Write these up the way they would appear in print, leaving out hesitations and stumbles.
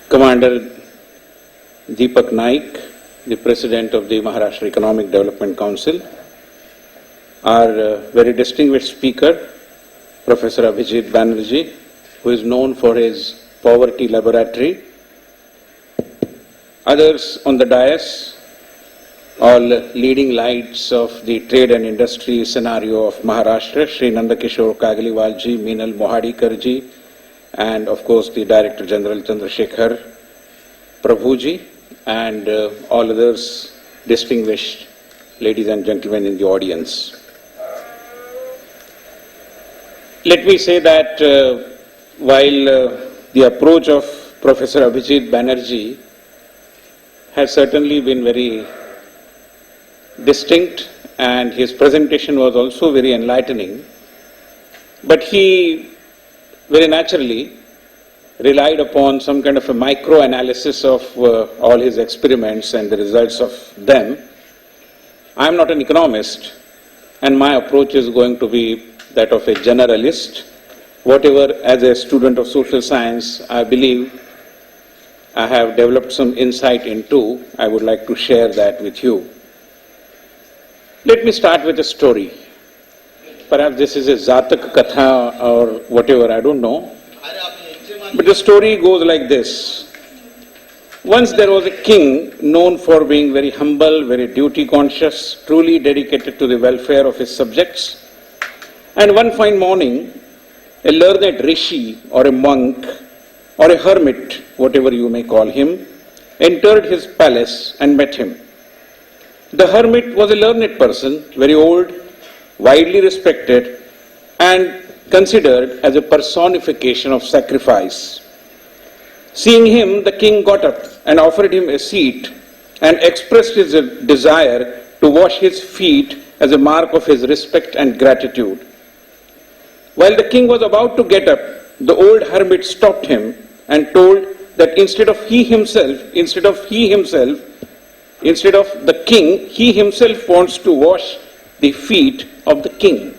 Commander Deepak Naik, the President of the Maharashtra Economic Development Council, our very distinguished speaker, Professor Abhijit Banerjee, who is known for his poverty laboratory, others on the dais, all leading lights of the trade and industry scenario of Maharashtra, Shri Nandakishore Kagaliwalji, Meenal Mohadikarji, and of course the Director General Chandrasekhar Prabhuji, and all others distinguished ladies and gentlemen in the audience. Let me say that while the approach of Professor Abhijit Banerjee has certainly been very distinct and his presentation was also very enlightening, but he very naturally relied upon some kind of a micro-analysis of all his experiments and the results of them. I am not an economist, and my approach is going to be that of a generalist. Whatever, as a student of social science, I believe I have developed some insight into, I would like to share that with you. Let me start with a story. Perhaps this is a Zatak Katha or whatever, I don't know. But the story goes like this. Once there was a king known for being very humble, very duty conscious, truly dedicated to the welfare of his subjects. And one fine morning, a learned rishi or a monk or a hermit, whatever you may call him, entered his palace and met him. The hermit was a learned person, very old, widely respected, and considered as a personification of sacrifice. Seeing him, the king got up and offered him a seat and expressed his desire to wash his feet as a mark of his respect and gratitude. While the king was about to get up, the old hermit stopped him and told that instead of the king, he himself wants to wash the feet of the king.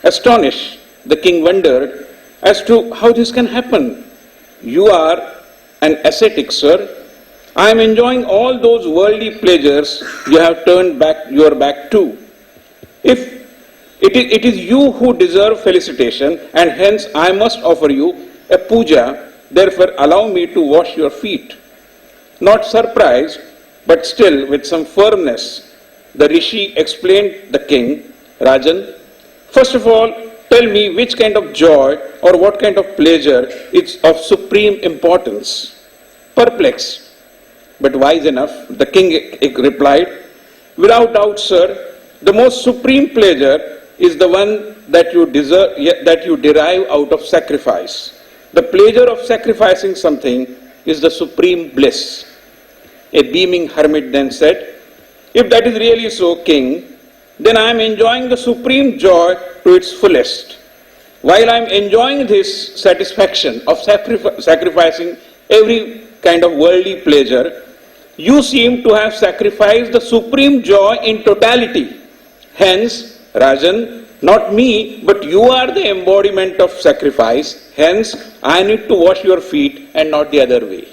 Astonished, the king wondered as to how this can happen. You are an ascetic, sir. I am enjoying all those worldly pleasures you have turned your back to. If it is you who deserve felicitation, and hence I must offer you a puja, therefore allow me to wash your feet. Not surprised, but still with some firmness, the rishi explained the king, Rajan, first of all, tell me which kind of joy or what kind of pleasure is of supreme importance. Perplexed, but wise enough, the king replied, without doubt, sir, the most supreme pleasure is the one that you derive out of sacrifice. The pleasure of sacrificing something is the supreme bliss. A beaming hermit then said, if that is really so, king, then I am enjoying the supreme joy to its fullest. While I am enjoying this satisfaction of sacrificing every kind of worldly pleasure, you seem to have sacrificed the supreme joy in totality. Hence, Rajan, not me, but you are the embodiment of sacrifice. Hence, I need to wash your feet and not the other way.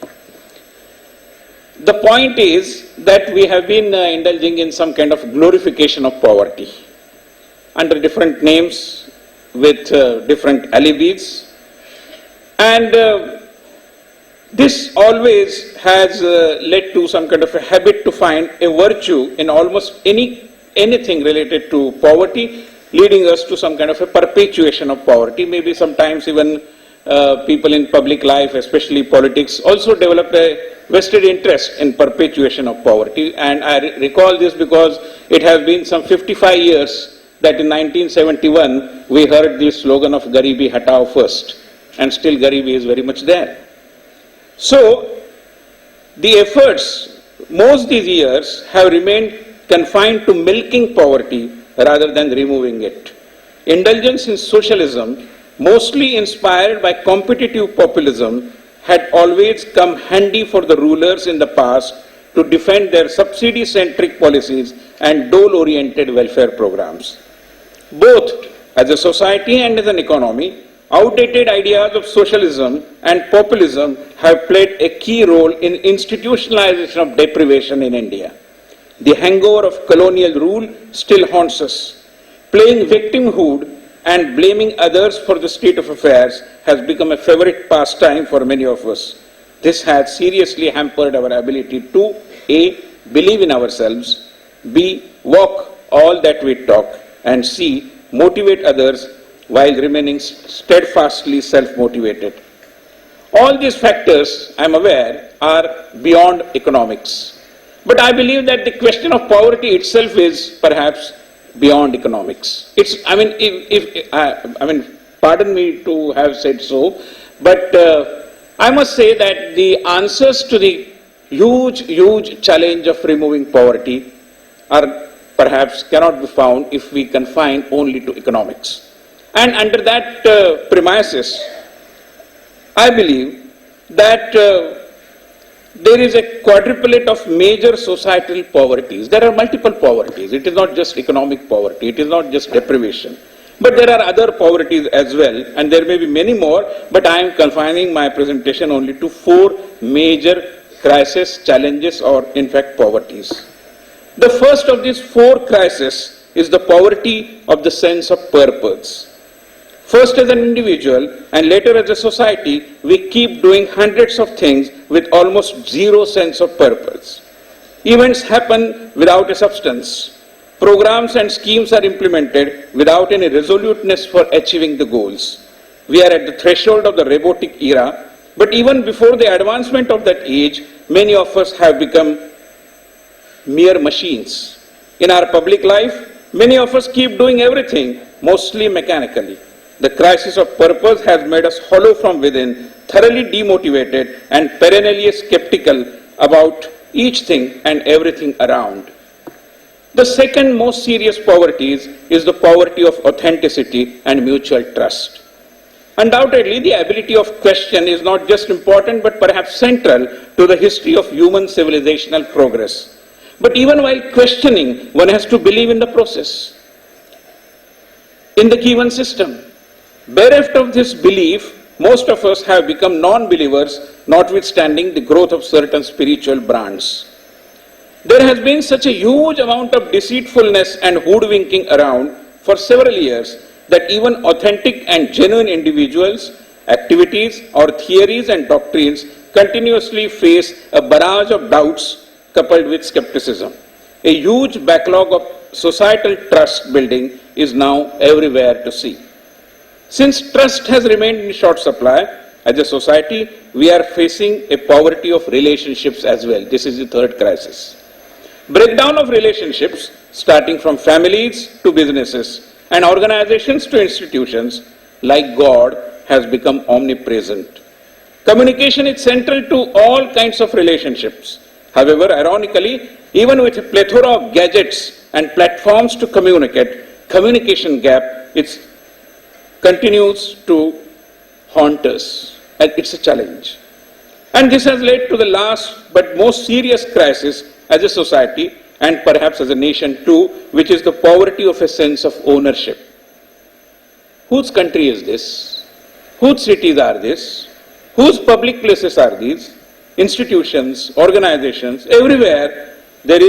The point is that we have been indulging in some kind of glorification of poverty under different names with different alibis, and this always has led to some kind of a habit to find a virtue in almost anything related to poverty, leading us to some kind of a perpetuation of poverty. Maybe sometimes even people in public life, especially politics, also develop a vested interest in perpetuation of poverty. And I recall this because it has been some 55 years that in 1971 we heard the slogan of Garibi Hatao first, and still Garibi is very much there. So the efforts most these years have remained confined to milking poverty rather than removing it. Indulgence in socialism, mostly inspired by competitive populism, had always come handy for the rulers in the past to defend their subsidy-centric policies and dole-oriented welfare programs. Both as a society and as an economy, Outdated ideas of socialism and populism have played a key role in institutionalization of deprivation in India. The hangover of colonial rule still haunts us. Playing victimhood and blaming others for the state of affairs has become a favorite pastime for many of us. This has seriously hampered our ability to A. believe in ourselves, B. walk all that we talk, and C. motivate others while remaining steadfastly self-motivated. All these factors, I am aware, are beyond economics. But I believe that the question of poverty itself is perhaps beyond economics. Pardon me to have said so, but I must say that the answers to the huge challenge of removing poverty are perhaps cannot be found if we confine only to economics. And under that premises, I believe that there is a quadruplet of major societal poverties. There are multiple poverties. It is not just economic poverty. It is not just deprivation. But there are other poverties as well, and there may be many more, but I am confining my presentation only to 4 major crises, challenges, or in fact poverties. The first of these 4 crises is the poverty of the sense of purpose. First as an individual and later as a society, we keep doing hundreds of things with almost zero sense of purpose. Events happen without a substance. Programs and schemes are implemented without any resoluteness for achieving the goals. We are at the threshold of the robotic era, but even before the advancement of that age, many of us have become mere machines. In our public life, many of us keep doing everything, mostly mechanically. The crisis of purpose has made us hollow from within, thoroughly demotivated, and perennially skeptical about each thing and everything around. The second most serious poverty is the poverty of authenticity and mutual trust. Undoubtedly, the ability of question is not just important but perhaps central to the history of human civilizational progress. But even while questioning, one has to believe in the process, in the given system. Bereft of this belief, most of us have become non-believers, notwithstanding the growth of certain spiritual brands. There has been such a huge amount of deceitfulness and hoodwinking around for several years that even authentic and genuine individuals, activities, or theories and doctrines continuously face a barrage of doubts coupled with skepticism. A huge backlog of societal trust building is now everywhere to see. Since trust has remained in short supply, as a society, we are facing a poverty of relationships as well. This is the third crisis. Breakdown of relationships, starting from families to businesses and organizations to institutions, like God, has become omnipresent. Communication is central to all kinds of relationships. However, ironically, even with a plethora of gadgets and platforms to communicate, communication gap continues to haunt us, and it's a challenge. And this has led to the last but most serious crisis as a society and perhaps as a nation too, which is the poverty of a sense of ownership. Whose country is this? Whose cities are this? Whose public places are these? Institutions, organizations, everywhere where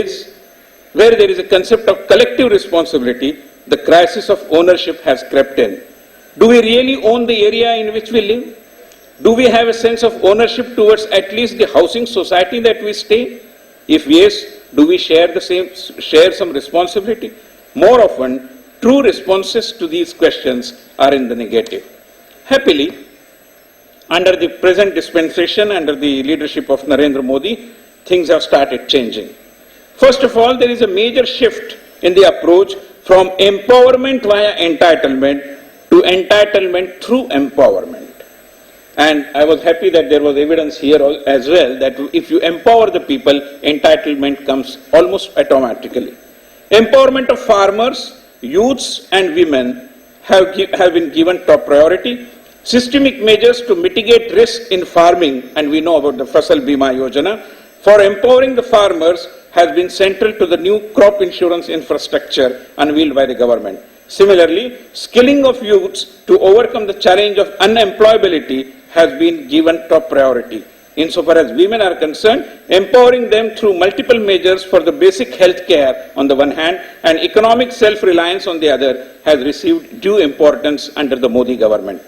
there is a concept of collective responsibility, the crisis of ownership has crept in. Do we really own the area in which we live? Do we have a sense of ownership towards at least the housing society that we stay? If yes, do we share some responsibility? More often, true responses to these questions are in the negative. Happily, under the present dispensation, under the leadership of Narendra Modi, things have started changing. First of all, there is a major shift in the approach from empowerment via entitlement to entitlement through empowerment. And I was happy that there was evidence here as well that if you empower the people, entitlement comes almost automatically. Empowerment of farmers, youths and women have been given top priority. Systemic measures to mitigate risk in farming, and we know about the Fasal Bima Yojana, for empowering the farmers has been central to the new crop insurance infrastructure unveiled by the government. Similarly, skilling of youths to overcome the challenge of unemployability has been given top priority. Insofar as women are concerned, empowering them through multiple measures for the basic health care on the one hand and economic self-reliance on the other has received due importance under the Modi government.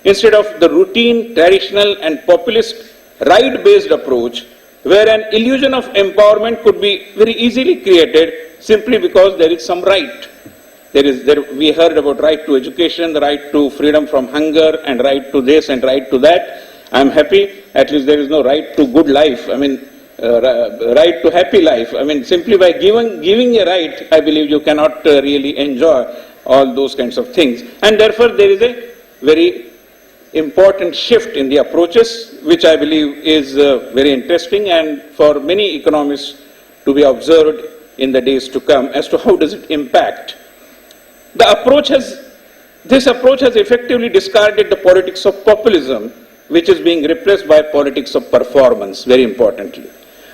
Instead of the routine, traditional and populist right-based approach, where an illusion of empowerment could be very easily created simply because there is some right. We heard about right to education, the right to freedom from hunger and right to this and right to that. I am happy, at least there is no right to good life, right to happy life. Simply by giving a right, I believe you cannot really enjoy all those kinds of things. And therefore there is a very important shift in the approaches, which I believe is very interesting and for many economists to be observed in the days to come as to how does it impact. This approach has effectively discarded the politics of populism, which is being replaced by politics of performance, very importantly.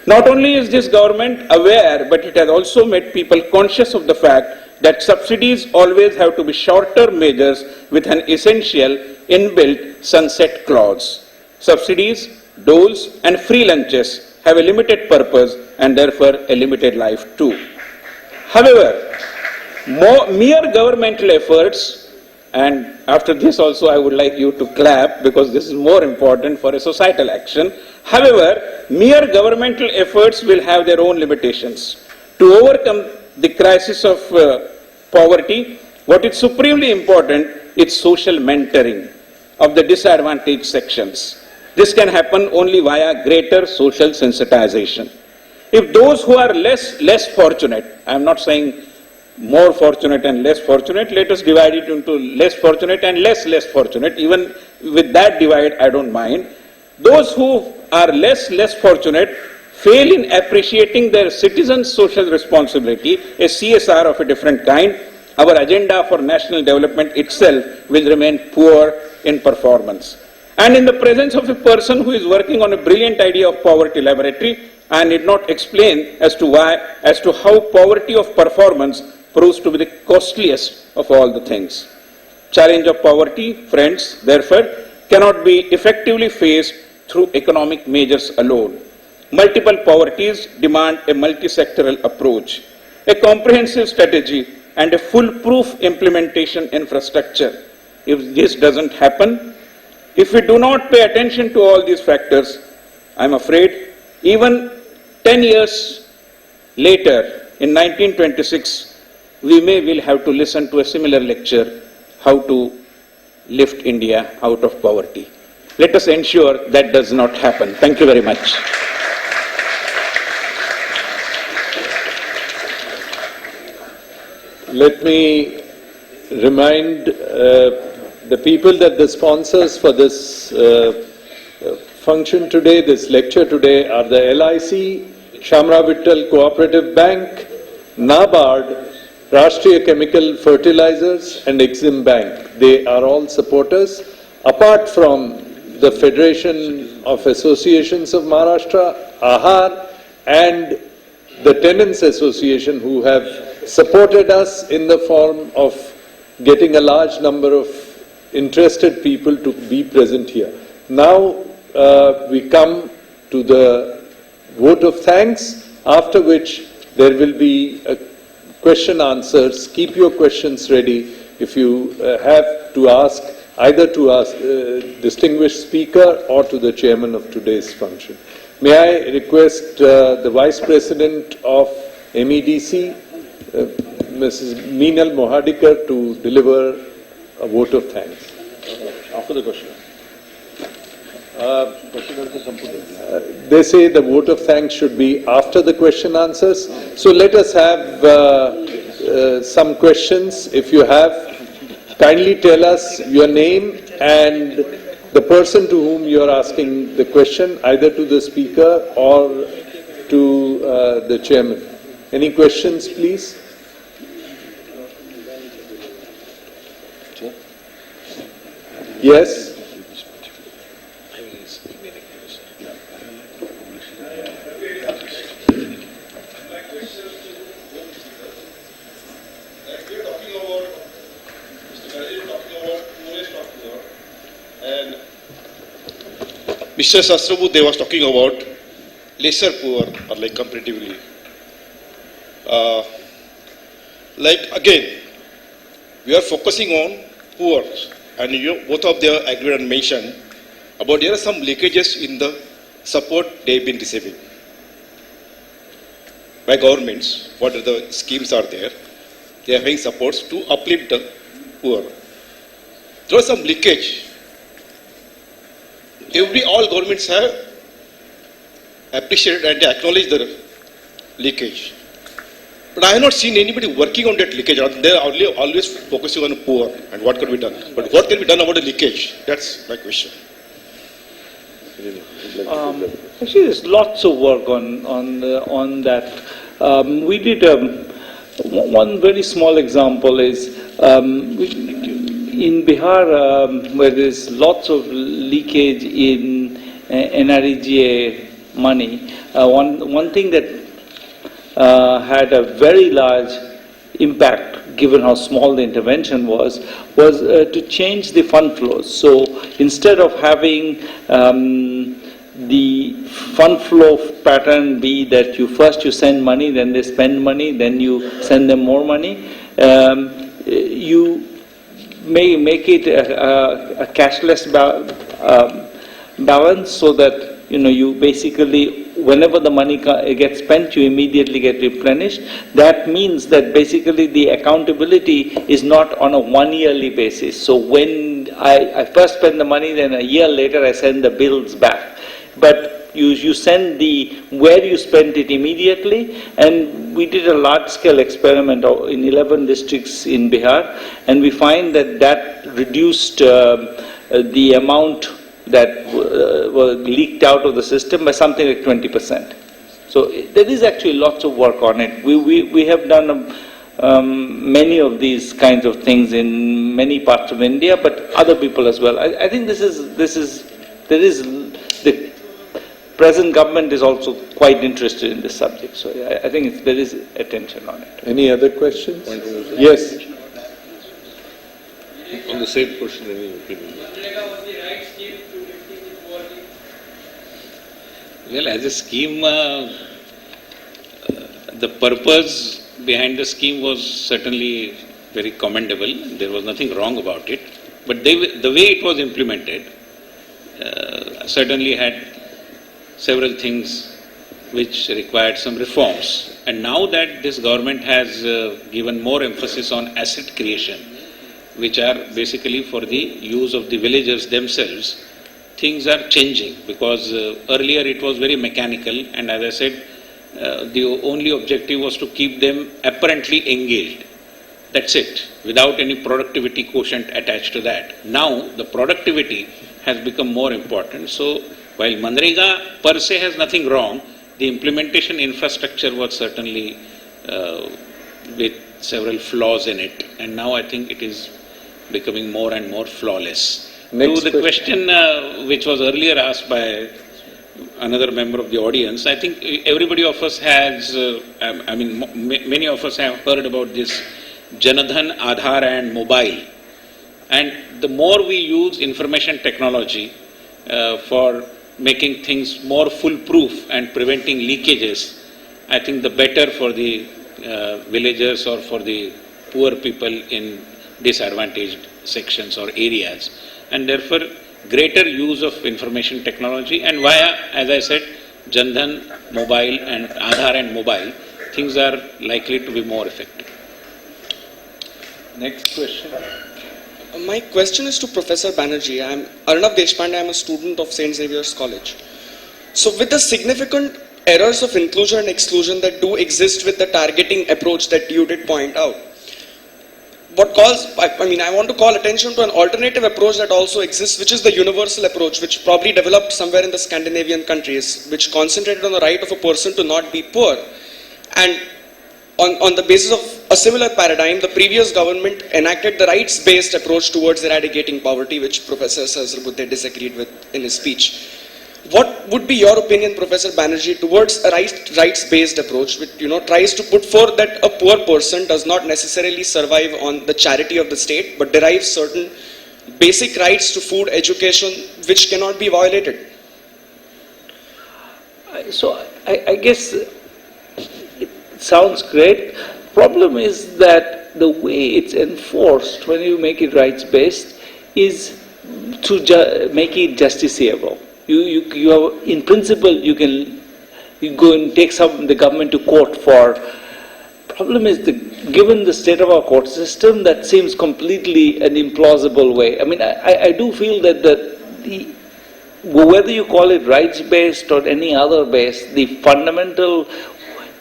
Not only is this government aware, but it has also made people conscious of the fact that subsidies always have to be short-term measures with an essential inbuilt sunset clause. Subsidies, doles, and free lunches have a limited purpose and therefore a limited life too. However, mere governmental efforts, and after this also I would like you to clap because this is more important for a societal action. However, mere governmental efforts will have their own limitations. To overcome the crisis of poverty, what is supremely important is social mentoring of the disadvantaged sections. This can happen only via greater social sensitization. If those who are less fortunate, I am not saying more fortunate and less fortunate, let us divide it into less fortunate and less fortunate. Even with that divide, I don't mind. Those who are less fortunate fail in appreciating their citizens' social responsibility, a CSR of a different kind. Our agenda for national development itself will remain poor in performance. And in the presence of a person who is working on a brilliant idea of poverty laboratory, I need not explain as to how poverty of performance proves to be the costliest of all the things. Challenge of poverty, friends, therefore, cannot be effectively faced through economic measures alone. Multiple poverties demand a multi-sectoral approach, a comprehensive strategy, and a foolproof implementation infrastructure. If this doesn't happen, if we do not pay attention to all these factors, I'm afraid even 10 years later, in 1926, we will have to listen to a similar lecture, how to lift India out of poverty. Let us ensure that does not happen. Thank you very much. Let me remind the people that the sponsors for this function today, this lecture today, are the LIC, Shamra Vittal Cooperative Bank, NABARD, Rashtriya Chemical Fertilizers and Exim Bank. They are all supporters. Apart from the Federation of Associations of Maharashtra, AHAR, and the Tenants Association, who have supported us in the form of getting a large number of interested people to be present here. Now we come to the vote of thanks, after which there will be a question answers. Keep your questions ready if you have to ask either to us, distinguished speaker, or to the chairman of today's function. May I request the Vice President of MEDC, Mrs. Meenal Mohadikar, to deliver a vote of thanks. After the question. They say the vote of thanks should be after the question answers. So let us have some questions. If you have, kindly tell us your name and the person to whom you are asking the question, either to the speaker or to the chairman. Any questions, please? Yes? Mr. Sahasrabuddhe was talking about lesser poor or like comparatively. Like again, we are focusing on poor, and you both of them agreed and mentioned about there are some leakages in the support they've been receiving by governments. What are the schemes are there? They are having supports to uplift the poor. There was some leakage. All governments have appreciated and acknowledged the leakage. But I have not seen anybody working on that leakage. They are always focusing on the poor and what could be done. But what can be done about the leakage? That's my question. Actually, there's lots of work on that. We did one very small example is in Bihar, where there's lots of leakage in NREGA money. One thing that had a very large impact, given how small the intervention was to change the fund flows. So instead of having the fund flow pattern be that you send money, then they spend money, then you send them more money, you may make it a cashless balance, so that you basically, whenever the money gets spent, you immediately get replenished. That means that basically the accountability is not on a one-yearly basis. So when I first spend the money, then a year later I send the bills back. But you send where you spent it immediately, and we did a large-scale experiment in 11 districts in Bihar, and we find that reduced the amount that were leaked out of the system by something like 20%. So there is actually lots of work on it. We have done many of these kinds of things in many parts of India, but other people as well. I think the present government is also quite interested in this subject. So I think there is attention on it. Any other questions? Yes. On the same question, any opinion? Well, as a scheme, the purpose behind the scheme was certainly very commendable. There was nothing wrong about it. But the way it was implemented certainly had several things which required some reforms. And now that this government has given more emphasis on asset creation, which are basically for the use of the villagers themselves, things are changing, because earlier it was very mechanical, and as I said, the only objective was to keep them apparently engaged. That's it, without any productivity quotient attached to that. Now the productivity has become more important. So while Manrega per se has nothing wrong, the implementation infrastructure was certainly with several flaws in it, and now I think it is becoming more and more flawless. To the question which was earlier asked by another member of the audience, I think everybody of us has, many of us have heard about this Janadhan, Aadhaar and mobile. And the more we use information technology for making things more foolproof and preventing leakages, I think the better for the villagers or for the poor people in disadvantaged sections or areas. And therefore, greater use of information technology, and via, as I said, Jandhan, mobile and Aadhaar and mobile, things are likely to be more effective. Next question. My question is to Professor Banerjee. I am Arnav Deshpande. I am a student of St. Xavier's College. So with the significant errors of inclusion and exclusion that do exist with the targeting approach that you did point out, I want to call attention to an alternative approach that also exists, which is the universal approach, which probably developed somewhere in the Scandinavian countries, which concentrated on the right of a person to not be poor. And on the basis of a similar paradigm, the previous government enacted the rights-based approach towards eradicating poverty, which Professor Sahasrabuddhe disagreed with in his speech. What would be your opinion, Professor Banerjee, towards a rights-based approach, which tries to put forth that a poor person does not necessarily survive on the charity of the state, but derives certain basic rights to food, education, which cannot be violated? So I guess it sounds great. Problem is that the way it's enforced when you make it rights-based is to make it justiciable. You have, in principle, you go and take the government to court for. Problem is, given the state of our court system, that seems completely an implausible way. I mean, I do feel that whether you call it rights-based or any other base, the fundamental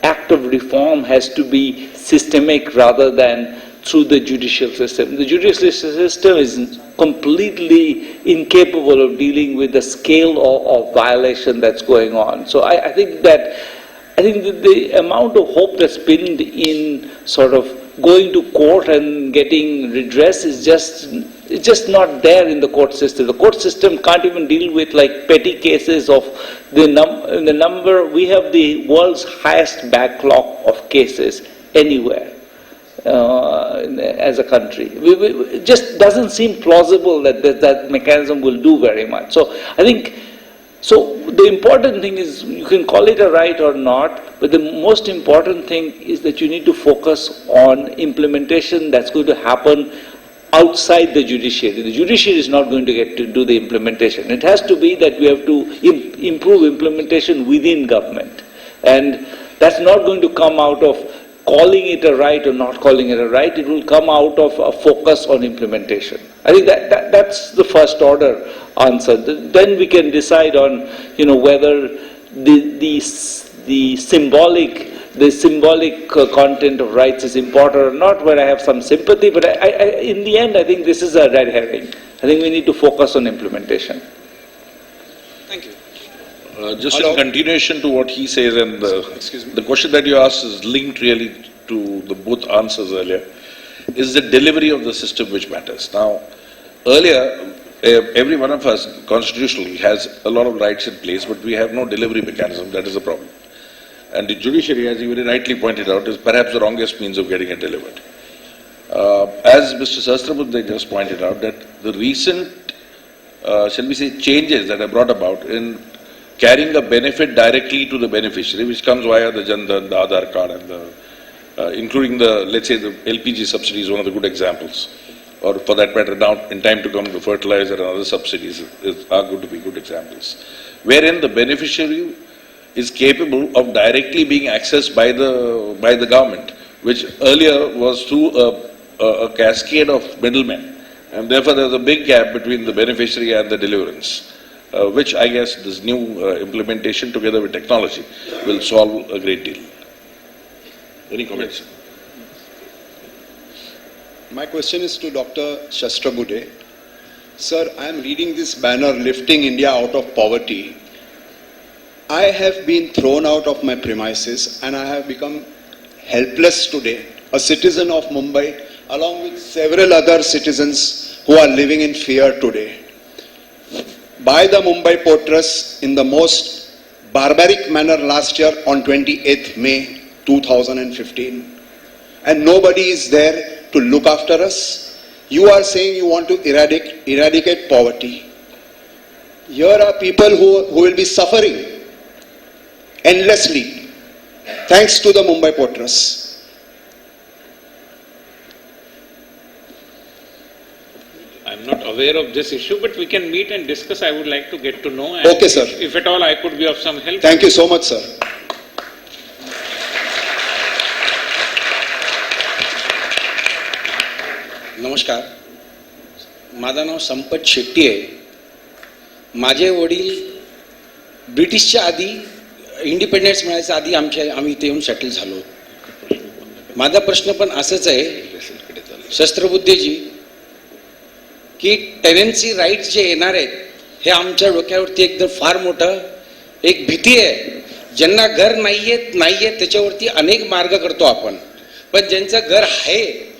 act of reform has to be systemic rather than through the judicial system. The judicial system is completely incapable of dealing with the scale of violation that's going on. So I think that the amount of hope that's pinned in sort of going to court and getting redress is just not there in the court system. The court system can't even deal with like petty cases of the number. We have the world's highest backlog of cases anywhere as a country. It just doesn't seem plausible that mechanism will do very much. So I think. So the important thing is, you can call it a right or not, but the most important thing is that you need to focus on implementation that's going to happen outside the judiciary. The judiciary is not going to get to do the implementation. It has to be that we have to improve implementation within government. And that's not going to come out of calling it a right or not calling it a right. It will come out of a focus on implementation. I think that's the first order answer. Then we can decide on, whether the symbolic content of rights is important or not, where I have some sympathy, but in the end I think this is a red herring. I think we need to focus on implementation. Thank you. Just in continuation to what he says, and the question that you asked is linked really to the both answers earlier, is the delivery of the system which matters. Now, earlier, every one of us constitutionally has a lot of rights in place, but we have no delivery mechanism. That is the problem. And the judiciary, as you very rightly pointed out, is perhaps the wrongest means of getting it delivered. As Mr. Sahasrabuddhe just pointed out, that the recent, shall we say, changes that are brought about in carrying a benefit directly to the beneficiary, which comes via the Jan Dhan, the Aadhaar card, and including let's say the LPG subsidy is one of the good examples. Or for that matter, now in time to come, the fertilizer and other subsidies are going to be good examples. Wherein the beneficiary is capable of directly being accessed by the government, which earlier was through a cascade of middlemen. And therefore there is a big gap between the beneficiary and the deliverance, which I guess this new implementation together with technology will solve a great deal. Any comments? My question is to Dr. Sahasrabuddhe. Sir, I am reading this banner, Lifting India Out of Poverty. I have been thrown out of my premises and I have become helpless today, a citizen of Mumbai, along with several other citizens who are living in fear today. By the Mumbai Port Trust in the most barbaric manner last year on 28th May 2015. And nobody is there to look after us. You are saying you want to eradicate poverty. Here are people who will be suffering endlessly thanks to the Mumbai Port Trust. I'm not aware of this issue, but we can meet and discuss. I would like to get to know. And okay, sir. If at all I could be of some help. Thank you so much, sir. नमस्कार, माझं नाव संपत शेट्टी आहे. माझे वडील ब्रिटिशच्या आधी independence मिळायच्या आधी आम्ही इथे येऊन सेटल झालो. माझा प्रश्न पण असंच आहे सहस्त्रबुद्धेजी, की टेनन्सी राईट्स जे येणार आहेत हे आमच्या डोक्यावरती एकदम फार मोठं एक भीती आहे. ज्यांना घर नाहीये त्याच्यावरती अनेक मार्ग करतो आपण, पण ज्यांचं घर आहे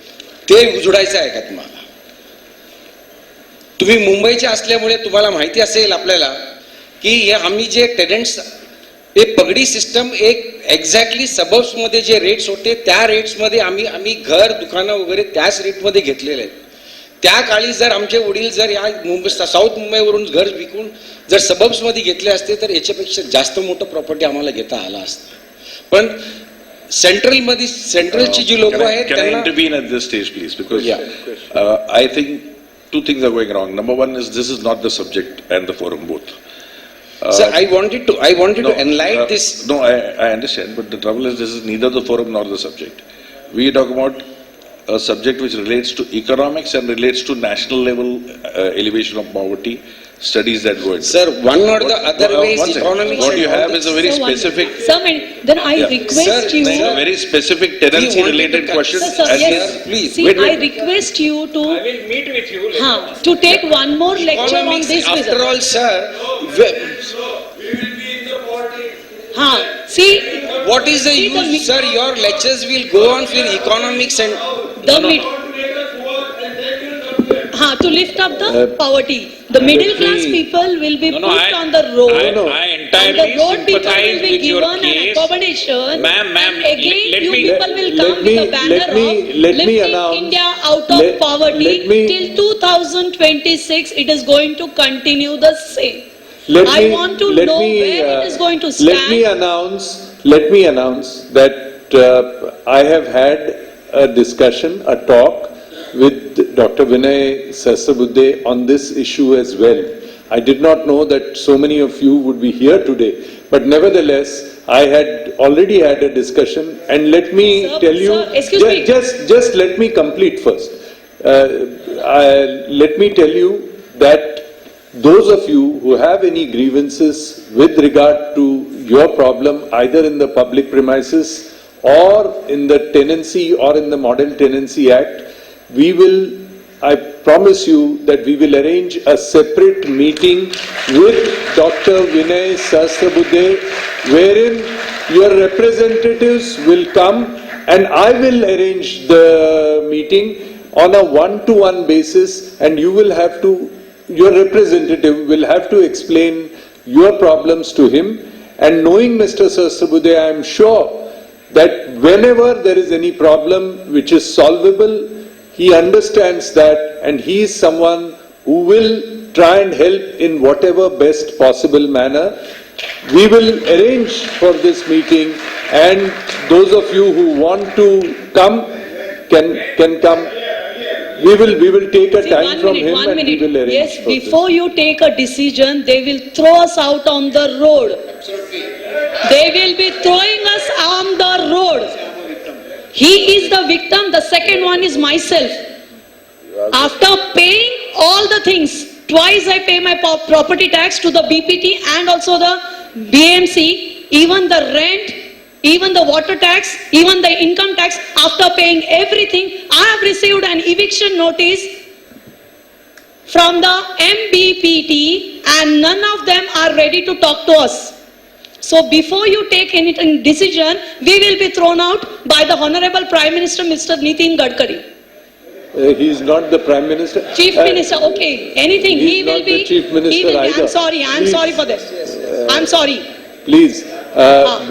ते उजडायचं आहे का तुम्हाला? तुम्ही मुंबईचे असल्यामुळे तुम्हाला माहिती असेल आपल्याला की आम्ही जे टेनंट्स हे पगडी सिस्टम एक एक्झॅक्टली सबब्स मध्ये जे रेट्स होते त्या रेट्स मध्ये आम्ही घर दुकानं वगैरे त्याच रेट मध्ये घेतलेले आहेत. त्या काळी जर आमचे वडील जर या मुंबई साऊथ मुंबईवरून घर विकून जर सबब्स मध्ये घेतले असते तर याच्यापेक्षा जास्त मोठं प्रॉपर्टी आम्हाला घेता आला असतं. पण सेंट्रलची जी लोक आहेत Can I त्यांना intervene at this stage, please? Because Yeah. I think two things are going wrong. Number one is this is not the subject and the forum both. Sir, I wanted to enlighten this. No, I understand, but the trouble is this is neither the forum nor the subject. We talk about a subject which relates to economics and relates to national level elevation of poverty, studies that go into. Sir, one or the other way is One second. economics. What and you all have that. is a very Sir, one- specific, Sir, then I Yeah. request Sir, you. it's a very specific tenancy wanted related to- question. Sir, and yes, this- please. See, Wait. I request you to, will meet with you to take one more lecture on Economics, this. after all, sir, See, what is the See, the use, sir? Your lectures will go on for economics and the mid. To lift up the poverty. The middle class people will be put on the road. I And entirely the road people sympathize will be with your given an case. accommodation. Ma'am, And again, let you me- people will let come with a me- banner let me- of let me lifting announce- India out of let- poverty. let me- Till 2026, it is going to continue the same. I want to know where it is going to stand. Let me announce that I have had a discussion, a talk with Dr. Vinay Sahasrabuddhe on this issue as well. I did not know that so many of you would be here today, but nevertheless, I had already had a discussion, and let me Sir, tell you, sir, excuse me. just let me complete first. Let me tell you that those of you who have any grievances with regard to your problem, either in the public premises or in the tenancy or in the Model Tenancy Act, I promise you that we will arrange a separate meeting with Dr. Vinay Sahasrabuddhe, wherein your representatives will come and I will arrange the meeting on a one-to-one basis, and your representative will have to explain your problems to him. And knowing Mr. Sahasrabuddhe, I am sure that whenever there is any problem which is solvable, he understands that, and he is someone who will try and help in whatever best possible manner. We will arrange for this meeting, and those of you who want to come can come. We will take a See, time from him one and we minute. will arrange Yes, for this. before you take a decision, they will throw us out on the road. They will be throwing us on the road. He is the victim, the second one is myself. After paying all the things, twice I pay my property tax to the BPT and also the BMC, even the rent, even the water tax, even the income tax. After paying everything, I have received an eviction notice from the MBPT and none of them are ready to talk to us. So before you take any decision, we will be thrown out by the Honorable Prime Minister, Mr. Nitin Gadkari. He is not the Prime Minister. Chief Minister, okay, anything, He he is will not be. the Chief Minister he will be. either. I'm sorry for that. I'm sorry. Please,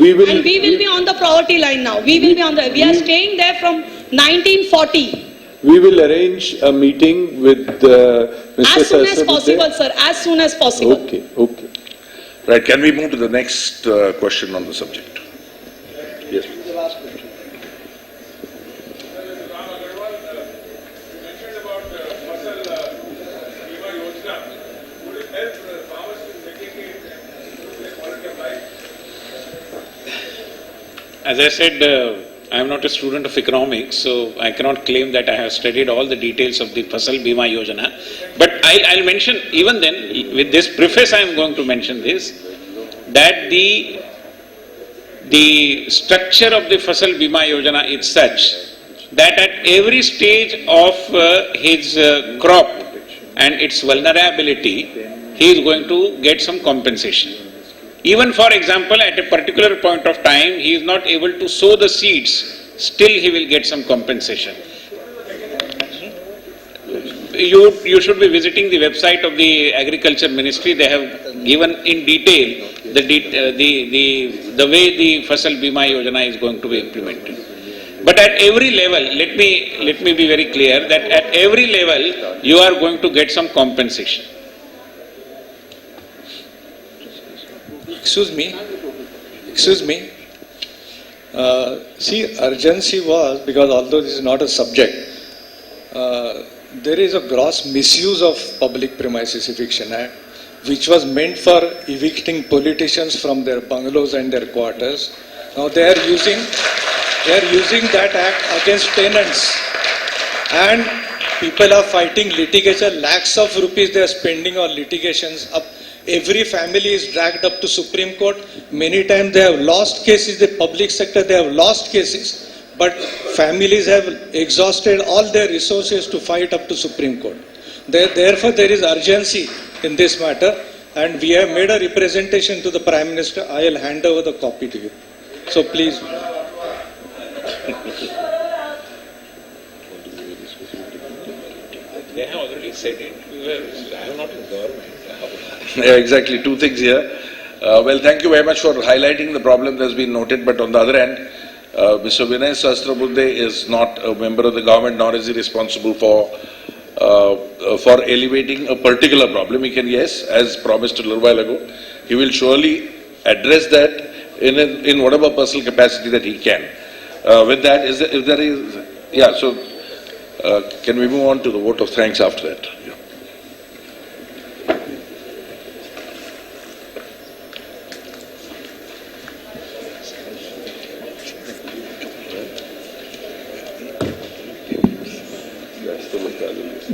we will. And we will be on the poverty line now. We will be on we are staying there from 1940. We will arrange a meeting with Mr. As soon as Sahasrabuddhe. possible, sir, as soon as possible. Okay, okay. Right, can we move to the next question on the subject? Yes. As I said, I am not a student of economics, so I cannot claim that I have studied all the details of the Fasal Bima Yojana. But I'll mention, even then, with this preface I am going to mention this, that the structure of the Fasal Bima Yojana is such that at every stage of his crop and its vulnerability, he is going to get some compensation. Even for example, at a particular point of time, he is not able to sow the seeds, still he will get some compensation. You should be visiting the website of the Agriculture Ministry. They have given in detail the way the Fasal Bima Yojana is going to be implemented. But at every level, let me be very clear that at every level you are going to get some compensation. Excuse me. See, urgency was because although this is not a subject, there is a gross misuse of Public Premises Eviction Act, which was meant for evicting politicians from their bungalows and their quarters. Now they are using that act against tenants, and people are fighting litigation. Lakhs of rupees they are spending on litigations. Every family is dragged up to Supreme Court. Many times they have lost cases. The public sector, they have lost cases, but families have exhausted all their resources to fight up to Supreme Court. Therefore, there is urgency in this matter, and we have made a representation to the Prime Minister. I will hand over the copy to you. So please. They have already said it. I am not in government. Yeah, exactly. Two things here. Well, thank you very much for highlighting the problem that's been noted, but on the other hand, Mr. Vinay Sahasrabuddhe is not a member of the government, nor is he responsible for elevating a particular problem. He can, yes, as promised a little while ago, he will surely address that in whatever personal capacity that he can. With that, can we move on to the vote of thanks after that? Yeah.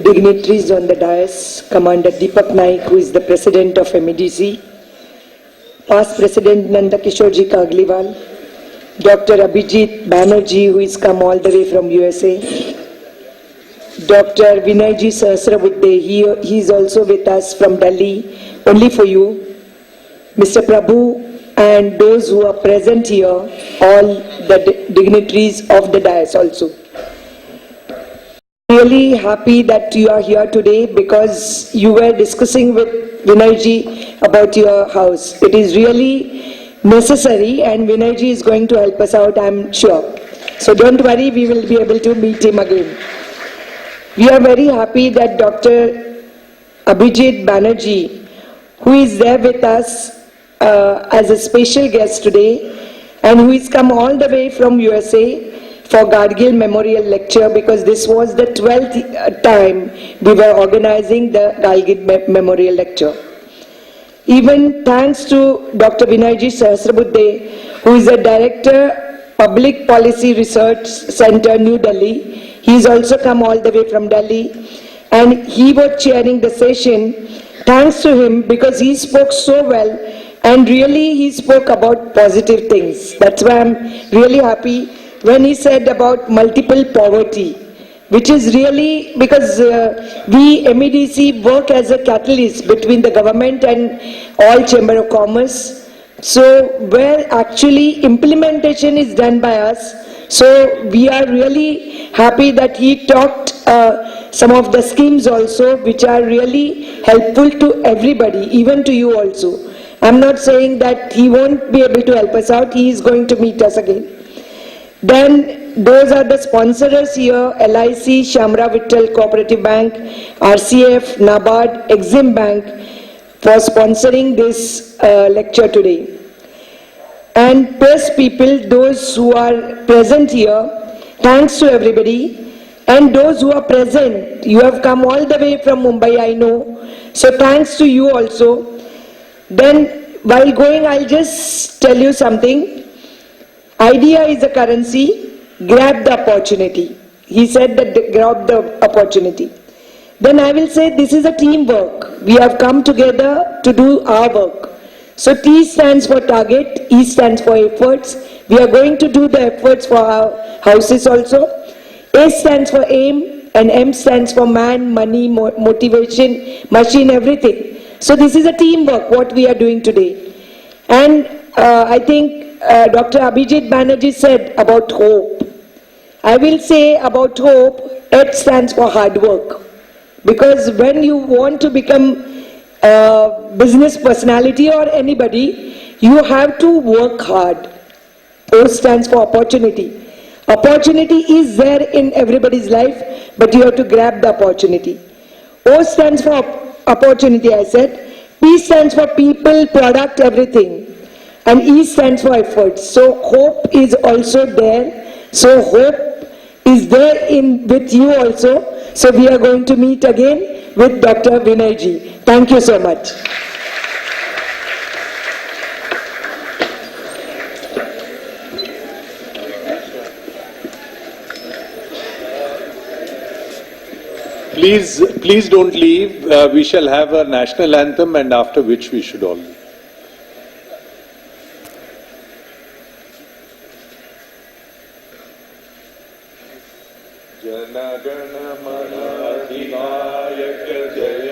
Dignitaries on the dais, Commander Deepak Naik, who is the President of MEDC, Past President Nanda Kishorji Kagliwal, Dr. Abhijit Banerjee, who is come all the way from USA, Dr. Vinay Sahasrabuddhe, he is also with us from Delhi, only for you, Mr. Prabhu, and those who are present here, all the dignitaries of the dais also. Really happy that you are here today because you were discussing with Vinayji about your house. It is really necessary and Vinayji is going to help us out, I am sure. So don't worry, we will be able to meet him again. We are very happy that Dr. Abhijit Banerjee, who is there with us as a special guest today and who has come all the way from USA for Gadgil Memorial Lecture, because this was the 12th time we were organizing the Gadgil Memorial Lecture. Even thanks to Dr. Vinayji Sahasrabuddhe, who is a Director, Public Policy Research Center, New Delhi. He's also come all the way from Delhi, and he was chairing the session. Thanks to him, because he spoke so well, and really he spoke about positive things. That's why I'm really happy when he said about multiple poverty, which is really because we MEDC work as a catalyst between the government and all Chamber of Commerce. So where actually implementation is done by us, so we are really happy that he talked some of the schemes also, which are really helpful to everybody, even to you also. I'm not saying that he won't be able to help us out, he is going to meet us again. Then those are the sponsors here: LIC, Shamra Vittal Cooperative Bank, RCF, NABARD, Exim Bank for sponsoring this lecture today. And press people, those who are present here, thanks to everybody. And those who are present, you have come all the way from Mumbai, I know. So thanks to you also. Then while going, I'll just tell you something. Idea is a currency, grab the opportunity. He said that grab the opportunity. Then I will say this is a teamwork. We have come together to do our work. So T stands for target, E stands for efforts. We are going to do the efforts for our houses also. A stands for aim and M stands for man, money, motivation, machine, everything. So this is a teamwork, what we are doing today. And I think Dr. Abhijit Banerjee said about hope. I will say about hope, H stands for hard work. Because when you want to become a business personality or anybody, you have to work hard. O stands for opportunity. Opportunity is there in everybody's life, but you have to grab the opportunity. O stands for opportunity, I said. P stands for people, product, everything. And E stands for effort. So hope is also there. So hope is there with you also. So we are going to meet again with Dr. Vinay ji. Thank you so much. Please don't leave. We shall have a national anthem, and after which we should all leave. Jana Gana Mana Adhinayaka Jaya